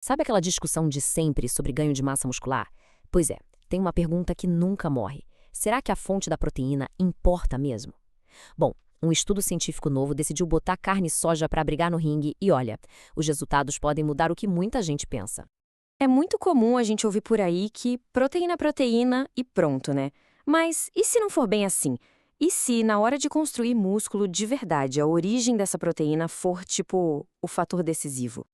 Sabe aquela discussão de sempre sobre ganho de massa muscular? Pois é, tem uma pergunta que nunca morre. Será que a fonte da proteína importa mesmo? Bom, um estudo científico novo decidiu botar carne e soja para brigar no ringue e olha, os resultados podem mudar o que muita gente pensa. É muito comum a gente ouvir por aí que proteína é proteína e pronto, né? Mas e se não for bem assim? E se, na hora de construir músculo de verdade, a origem dessa proteína for, tipo, o fator decisivo?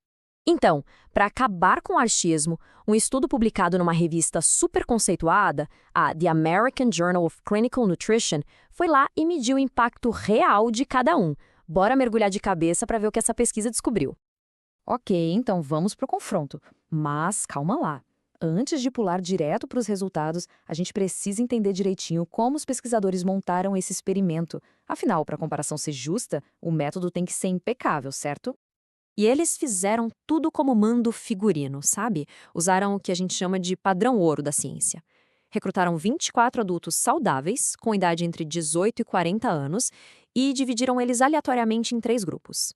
Então, para acabar com o achismo, um estudo publicado numa revista super conceituada, a The American Journal of Clinical Nutrition, foi lá e mediu o impacto real de cada um. Bora mergulhar de cabeça para ver o que essa pesquisa descobriu. Ok, então vamos para o confronto. Mas calma lá. Antes de pular direto para os resultados, a gente precisa entender direitinho como os pesquisadores montaram esse experimento. Afinal, para a comparação ser justa, o método tem que ser impecável, certo? E eles fizeram tudo como manda o figurino, sabe? Usaram o que a gente chama de padrão ouro da ciência. Recrutaram 24 adultos saudáveis, com idade entre 18 e 40 anos, e dividiram eles aleatoriamente em 3 grupos.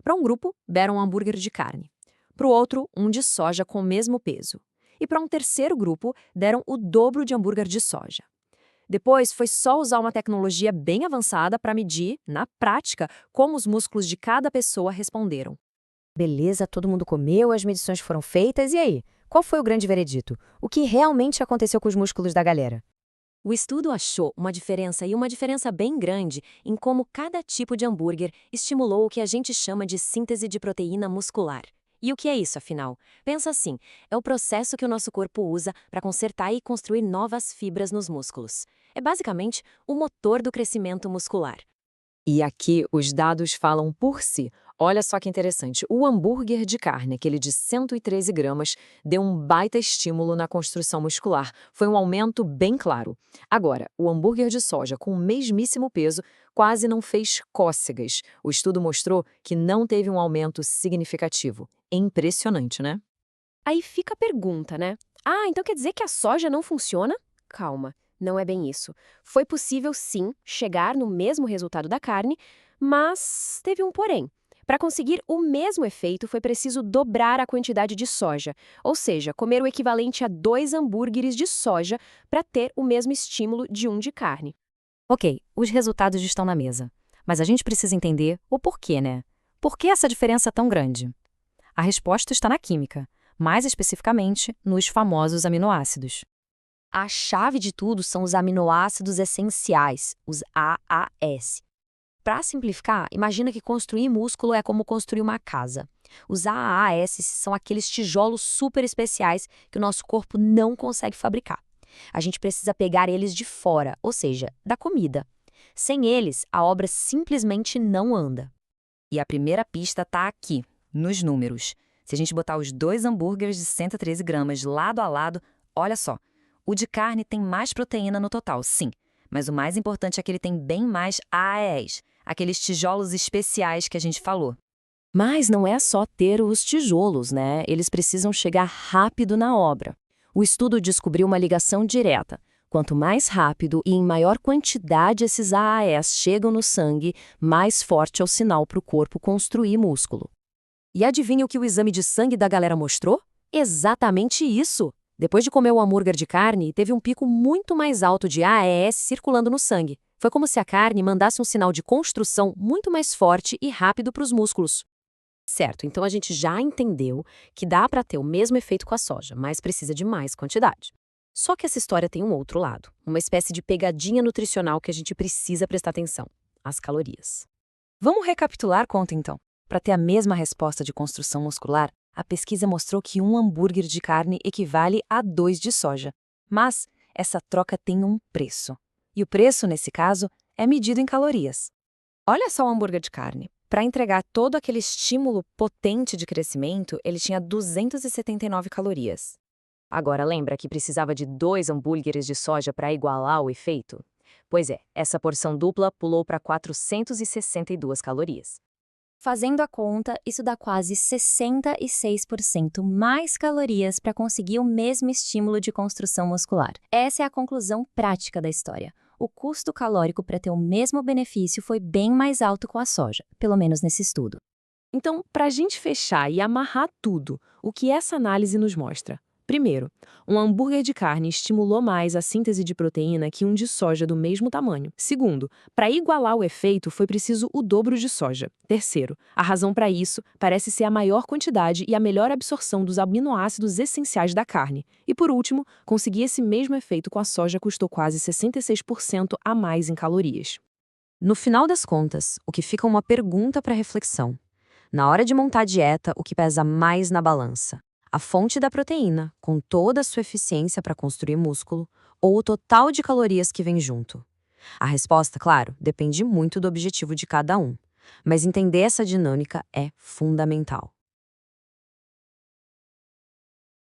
Para um grupo, deram um hambúrguer de carne. Para o outro, um de soja com o mesmo peso. E para um terceiro grupo, deram o dobro de hambúrguer de soja. Depois, foi só usar uma tecnologia bem avançada para medir, na prática, como os músculos de cada pessoa responderam. Beleza, todo mundo comeu, as medições foram feitas, e aí? Qual foi o grande veredito? O que realmente aconteceu com os músculos da galera? O estudo achou uma diferença e uma diferença bem grande em como cada tipo de hambúrguer estimulou o que a gente chama de síntese de proteína muscular. E o que é isso, afinal? Pensa assim, é o processo que o nosso corpo usa para consertar e construir novas fibras nos músculos. É basicamente o motor do crescimento muscular. E aqui os dados falam por si. Olha só que interessante. O hambúrguer de carne, aquele de 113 gramas, deu um baita estímulo na construção muscular. Foi um aumento bem claro. Agora, o hambúrguer de soja com o mesmíssimo peso quase não fez cócegas. O estudo mostrou que não teve um aumento significativo. É impressionante, né? Aí fica a pergunta, né? Ah, então quer dizer que a soja não funciona? Calma, não é bem isso. Foi possível, sim, chegar no mesmo resultado da carne, mas teve um porém. Para conseguir o mesmo efeito, foi preciso dobrar a quantidade de soja, ou seja, comer o equivalente a 2 hambúrgueres de soja para ter o mesmo estímulo de um de carne. Ok, os resultados estão na mesa. Mas a gente precisa entender o porquê, né? Por que essa diferença é tão grande? A resposta está na química, mais especificamente nos famosos aminoácidos. A chave de tudo são os aminoácidos essenciais, os AAS. Para simplificar, imagina que construir músculo é como construir uma casa. Os AAS são aqueles tijolos super especiais que o nosso corpo não consegue fabricar. A gente precisa pegar eles de fora, ou seja, da comida. Sem eles, a obra simplesmente não anda. E a primeira pista está aqui, nos números. Se a gente botar os 2 hambúrgueres de 113 gramas lado a lado, olha só. O de carne tem mais proteína no total, sim. Mas o mais importante é que ele tem bem mais AES, aqueles tijolos especiais que a gente falou. Mas não é só ter os tijolos, né? Eles precisam chegar rápido na obra. O estudo descobriu uma ligação direta. Quanto mais rápido e em maior quantidade esses AAS chegam no sangue, mais forte é o sinal para o corpo construir músculo. E adivinha o que o exame de sangue da galera mostrou? Exatamente isso! Depois de comer o hambúrguer de carne, teve um pico muito mais alto de AES circulando no sangue. Foi como se a carne mandasse um sinal de construção muito mais forte e rápido para os músculos. Certo, então a gente já entendeu que dá para ter o mesmo efeito com a soja, mas precisa de mais quantidade. Só que essa história tem um outro lado, uma espécie de pegadinha nutricional que a gente precisa prestar atenção: as calorias. Vamos recapitular a conta então. Para ter a mesma resposta de construção muscular, a pesquisa mostrou que um hambúrguer de carne equivale a 2 de soja. Mas essa troca tem um preço. E o preço, nesse caso, é medido em calorias. Olha só o hambúrguer de carne. Para entregar todo aquele estímulo potente de crescimento, ele tinha 279 calorias. Agora lembra que precisava de 2 hambúrgueres de soja para igualar o efeito? Pois é, essa porção dupla pulou para 462 calorias. Fazendo a conta, isso dá quase 66% mais calorias para conseguir o mesmo estímulo de construção muscular. Essa é a conclusão prática da história. O custo calórico para ter o mesmo benefício foi bem mais alto com a soja, pelo menos nesse estudo. Então, para a gente fechar e amarrar tudo, o que essa análise nos mostra? Primeiro, um hambúrguer de carne estimulou mais a síntese de proteína que um de soja do mesmo tamanho. Segundo, para igualar o efeito foi preciso o dobro de soja. Terceiro, a razão para isso parece ser a maior quantidade e a melhor absorção dos aminoácidos essenciais da carne. E por último, conseguir esse mesmo efeito com a soja custou quase 66% a mais em calorias. No final das contas, o que fica é uma pergunta para reflexão. Na hora de montar a dieta, o que pesa mais na balança? A fonte da proteína, com toda a sua eficiência para construir músculo, ou o total de calorias que vem junto? A resposta, claro, depende muito do objetivo de cada um. Mas entender essa dinâmica é fundamental.